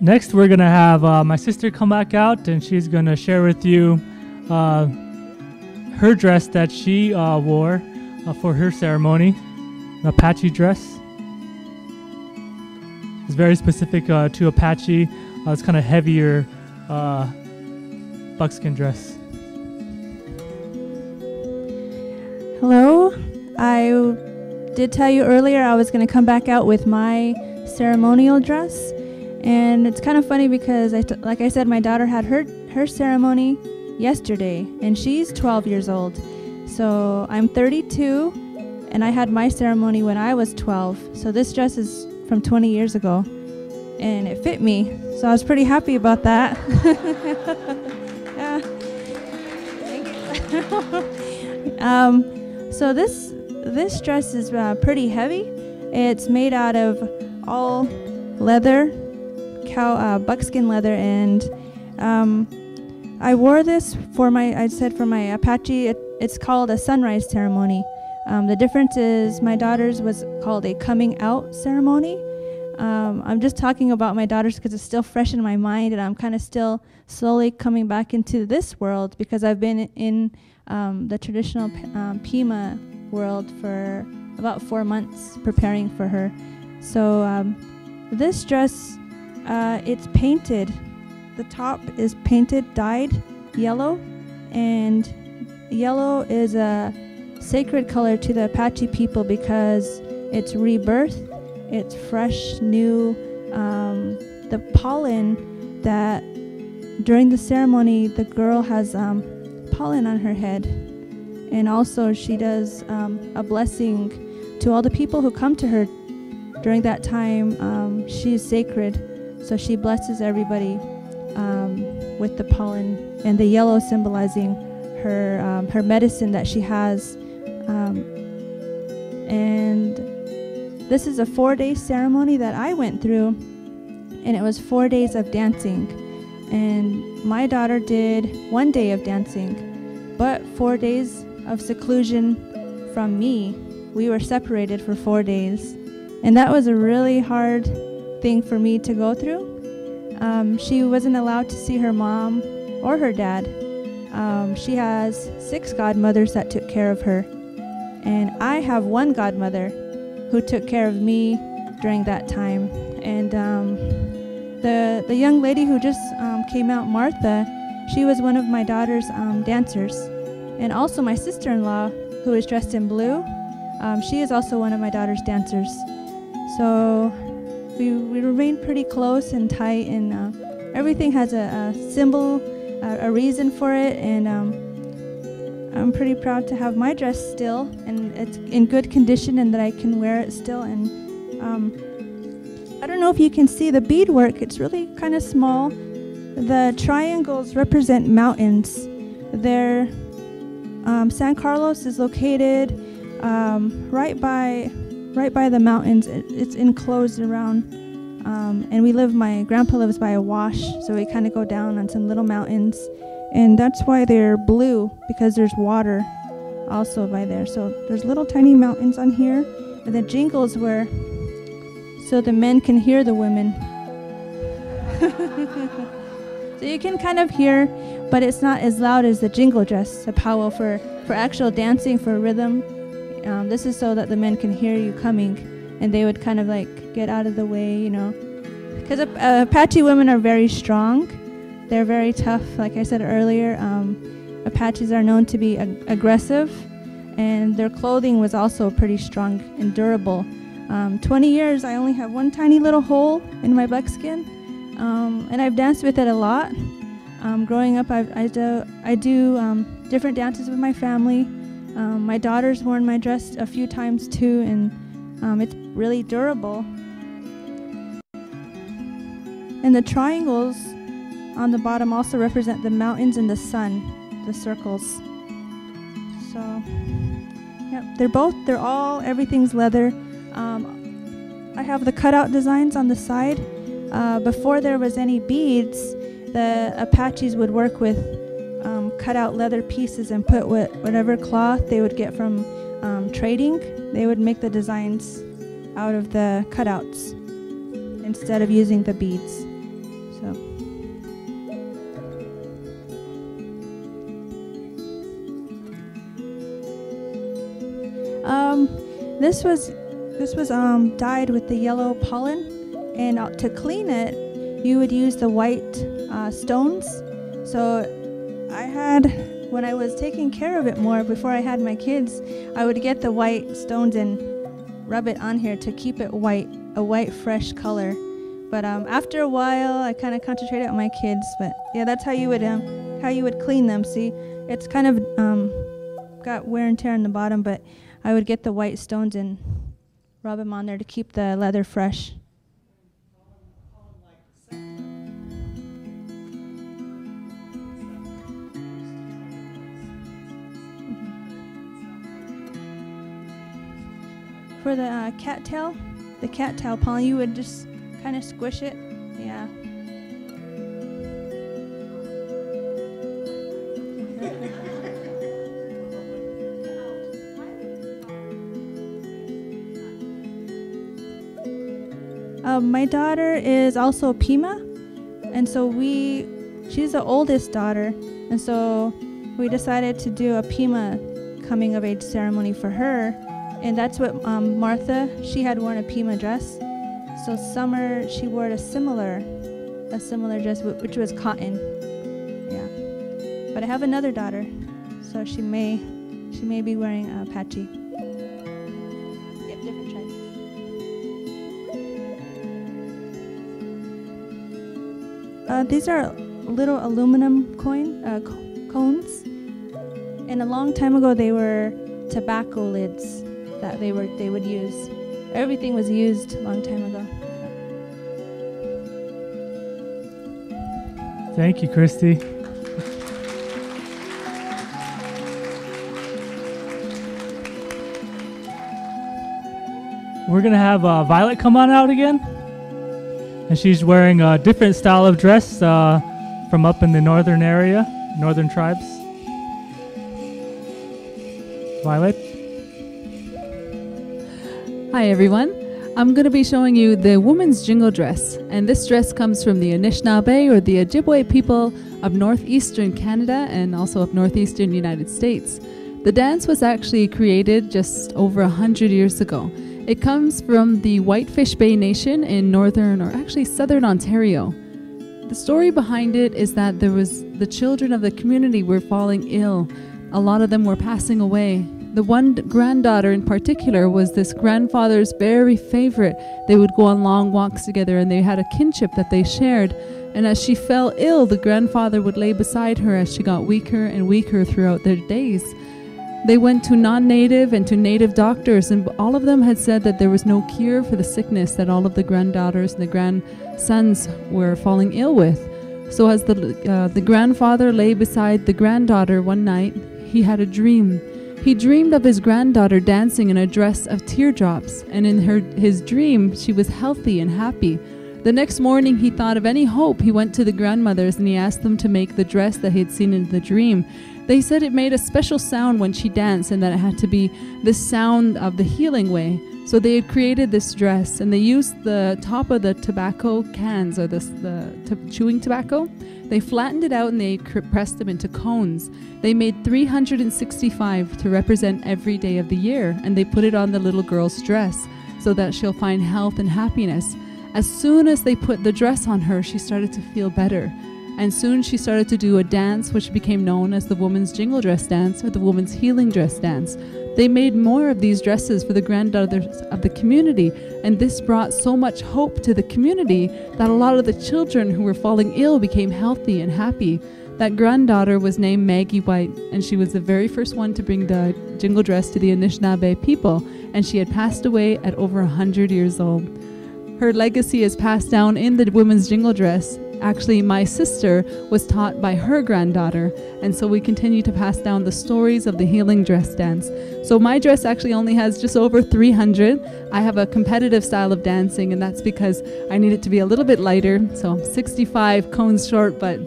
Next, we're going to have my sister come back out, and she's going to share with you her dress that she wore for her ceremony, an Apache dress. It's very specific to Apache. It's kind of heavier buckskin dress. Hello. I did tell you earlier I was going to come back out with my ceremonial dress. And it's kind of funny because, like I said, my daughter had her ceremony yesterday, and she's 12 years old. So I'm 32, and I had my ceremony when I was 12. So this dress is from 20 years ago, and it fit me. So I was pretty happy about that. Yeah. Thank you. So this dress is pretty heavy. It's made out of all leather, buckskin leather, and I wore this for my Apache. It's called a sunrise ceremony. The difference is my daughter's was called a coming out ceremony. I'm just talking about my daughter's because it's still fresh in my mind, and I'm kind of still slowly coming back into this world because I've been in the traditional Pima world for about 4 months preparing for her. So this dress, it's painted. The top is painted, dyed yellow, and yellow is a sacred color to the Apache people because it's rebirth, it's fresh, new. The pollen that during the ceremony, the girl has pollen on her head, and also she does a blessing to all the people who come to her during that time. She's sacred, so she blesses everybody with the pollen, and the yellow symbolizing her medicine that she has. And this is a 4-day ceremony that I went through, and it was 4 days of dancing. And my daughter did 1 day of dancing, but 4 days of seclusion from me. We were separated for 4 days. And that was a really hard thing for me to go through. She wasn't allowed to see her mom or her dad. She has 6 godmothers that took care of her. And I have 1 godmother who took care of me during that time. And the young lady who just came out, Martha, she was one of my daughter's dancers. And also my sister-in-law, who is dressed in blue, she is also one of my daughter's dancers. So we remain pretty close and tight, and everything has a symbol, a reason for it, and I'm pretty proud to have my dress still, and it's in good condition, and that I can wear it still. And I don't know if you can see the beadwork. It's really kind of small. The triangles represent mountains. San Carlos is located right by the mountains. It's enclosed around, and my grandpa lives by a wash, so we kind of go down on some little mountains, and that's why they're blue, because there's water also by there. So there's little tiny mountains on here, and the jingles were so the men can hear the women. So you can kind of hear, but it's not as loud as the jingle dress, the powwow for actual dancing, for rhythm. This is so that the men can hear you coming, and they would kind of like get out of the way, because Apache women are very strong. They're very tough. Like I said earlier, Apaches are known to be aggressive, and their clothing was also pretty strong and durable. 20 years, I only have 1 tiny little hole in my buckskin, and I've danced with it a lot. Growing up, I do different dances with my family. My daughter's worn my dress a few times too, and it's really durable. And the triangles on the bottom also represent the mountains and the sun, the circles. So, yep, everything's leather. I have the cutout designs on the side. Before there was any beads, the Apaches would work with cut out leather pieces and put whatever cloth they would get from trading. They would make the designs out of the cutouts instead of using the beads. This was dyed with the yellow pollen, and to clean it, you would use the white stones. So when I was taking care of it more before I had my kids, I would get the white stones and rub it on here to keep it white, a white fresh color. But after a while, I kind of concentrated on my kids. But yeah, that's how you would clean them. See, it's kind of got wear and tear on the bottom, but I would get the white stones and rub them on there to keep the leather fresh. For the cattail pollen, you would just kind of squish it. Yeah. My daughter is also Pima, and so she's the oldest daughter, and so we decided to do a Pima coming of age ceremony for her. And that's what Martha, she had worn a Pima dress. So Summer, she wore a similar dress, which was cotton. Yeah. But I have another daughter, so she may be wearing Apache. Yep, different tribe. These are little aluminum cones, and a long time ago they were tobacco lids that they would use. Everything was used a long time ago. Thank you, Christy. We're gonna have Violet come on out again, and she's wearing a different style of dress from up in the northern tribes. Violet. Hi everyone, I'm going to be showing you the woman's jingle dress, and this dress comes from the Anishinaabe or the Ojibwe people of northeastern Canada and also of northeastern United States. The dance was actually created just over 100 years ago. It comes from the Whitefish Bay Nation in northern or actually southern Ontario. The story behind it is that the children of the community were falling ill. A lot of them were passing away. The one granddaughter in particular was this grandfather's very favorite. They would go on long walks together, and they had a kinship that they shared. And as she fell ill, the grandfather would lay beside her as she got weaker and weaker throughout their days. They went to non-native and to native doctors, and all of them had said that there was no cure for the sickness that all of the granddaughters and the grandsons were falling ill with. So as the grandfather lay beside the granddaughter one night, he had a dream. He dreamed of his granddaughter dancing in a dress of teardrops, and in his dream, she was healthy and happy. The next morning, he thought of any hope. He went to the grandmothers and he asked them to make the dress that he had seen in the dream. They said it made a special sound when she danced, and that it had to be the sound of the healing way. So they had created this dress, and they used the top of the tobacco cans, or the chewing tobacco. They flattened it out and they pressed them into cones. They made 365 to represent every day of the year, and they put it on the little girl's dress so that she'll find health and happiness. As soon as they put the dress on her, she started to feel better. And soon she started to do a dance which became known as the woman's jingle dress dance, or the woman's healing dress dance. They made more of these dresses for the granddaughters of the community, and this brought so much hope to the community that a lot of the children who were falling ill became healthy and happy. That granddaughter was named Maggie White, and she was the very first one to bring the jingle dress to the Anishinaabe people, and she had passed away at over 100 years old. Her legacy is passed down in the women's jingle dress. Actually, my sister was taught by her granddaughter, and so we continue to pass down the stories of the healing dress dance. So my dress actually only has just over 300. I have a competitive style of dancing, and that's because I need it to be a little bit lighter, so 65 cones short, but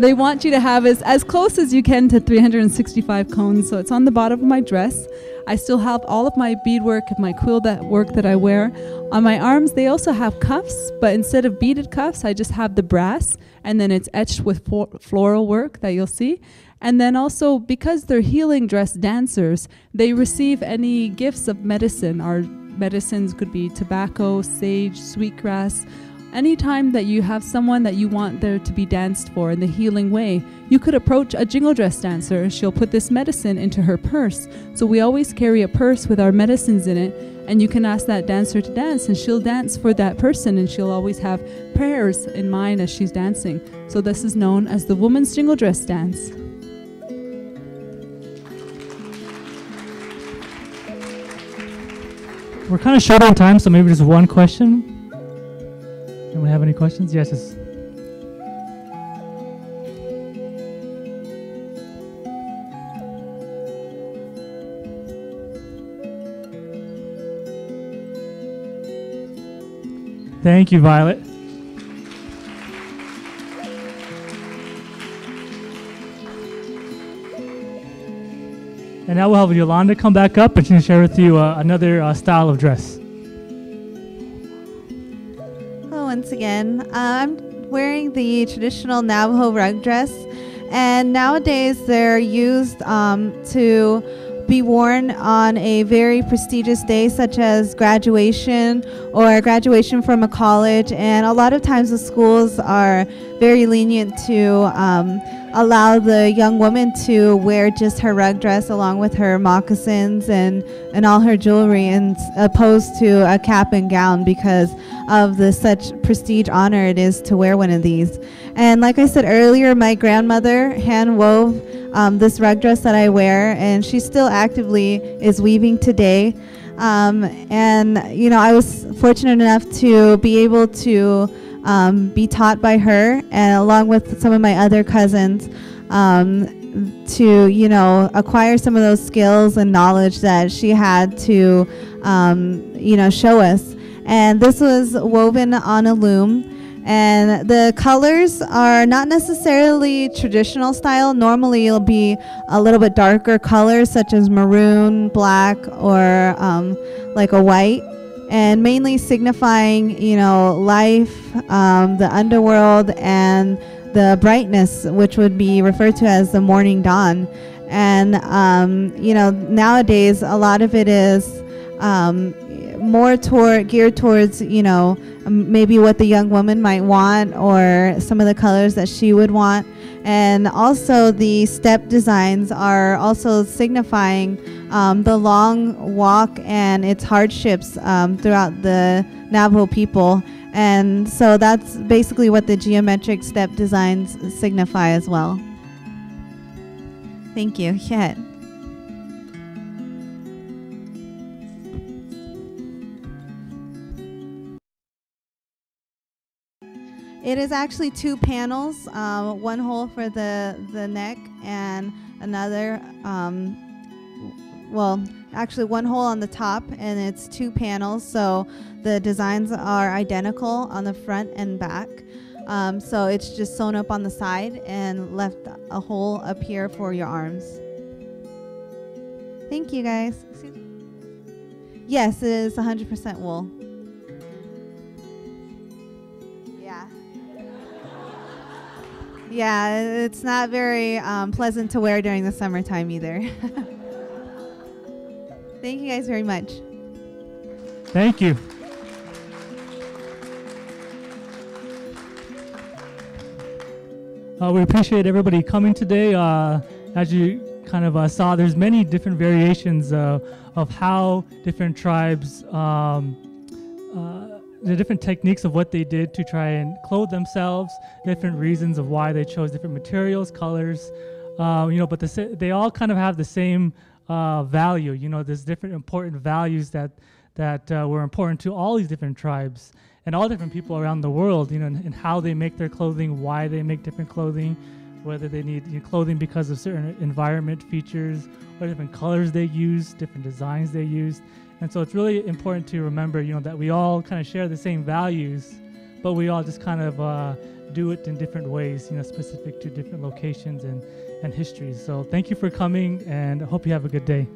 they want you to have as close as you can to 365 cones, so it's on the bottom of my dress. I still have all of my beadwork and my quill work that I wear. On my arms, they also have cuffs, but instead of beaded cuffs, I just have the brass, and then it's etched with floral work that you'll see. And then also, because they're healing dress dancers, they receive any gifts of medicine. Our medicines could be tobacco, sage, sweetgrass. Anytime that you have someone that you want there to be danced for in the healing way, you could approach a jingle dress dancer. She'll put this medicine into her purse. So we always carry a purse with our medicines in it, and you can ask that dancer to dance, and she'll dance for that person, and she'll always have prayers in mind as she's dancing. So this is known as the woman's jingle dress dance. We're kind of short on time, so maybe just one question. Anyone have any questions? Yes. Thank you, Violet. And now we'll have Yolanda come back up and she can share with you another style of dress. Hello once again. I'm wearing the traditional Navajo rug dress, and nowadays they're used to be worn on a very prestigious day such as graduation or graduation from a college, and a lot of times the schools are very lenient to allow the young woman to wear just her rug dress along with her moccasins and all her jewelry, and opposed to a cap and gown because of the such prestige honor it is to wear one of these. And like I said earlier, my grandmother hand wove this rug dress that I wear, and she still actively is weaving today. And you know, I was fortunate enough to be able to be taught by her, and along with some of my other cousins, to, you know, acquire some of those skills and knowledge that she had to, you know, show us. And this was woven on a loom. And the colors are not necessarily traditional style. Normally it'll be a little bit darker colors such as maroon, black, or like a white, and mainly signifying, you know, life, the underworld, and the brightness, which would be referred to as the morning dawn. And you know, nowadays a lot of it is more geared towards, you know, maybe what the young woman might want, or some of the colors that she would want. And also the step designs are also signifying the long walk and its hardships throughout the Navajo people. And so that's basically what the geometric step designs signify as well. Thank you. Yeah. It is actually two panels, one hole for the neck and another, well, actually one hole on the top, and it's two panels, so the designs are identical on the front and back. So it's just sewn up on the side and left a hole up here for your arms. Thank you, guys. Excuse me? Yes, it is 100% wool. Yeah, it's not very pleasant to wear during the summertime either. Thank you guys very much. Thank you. We appreciate everybody coming today. As you kind of saw, there's many different variations of how different tribes the different techniques of what they did to try and clothe themselves, different reasons of why they chose different materials, colors, you know, but they all kind of have the same value. You know, there's different important values that were important to all these different tribes and all different people around the world, you know, and how they make their clothing, why they make different clothing, whether they need, you know, clothing because of certain environment features, or different colors they use, different designs they use. And so it's really important to remember, you know, that we all kind of share the same values, but we all just kind of do it in different ways, you know, specific to different locations and histories. So thank you for coming, and I hope you have a good day.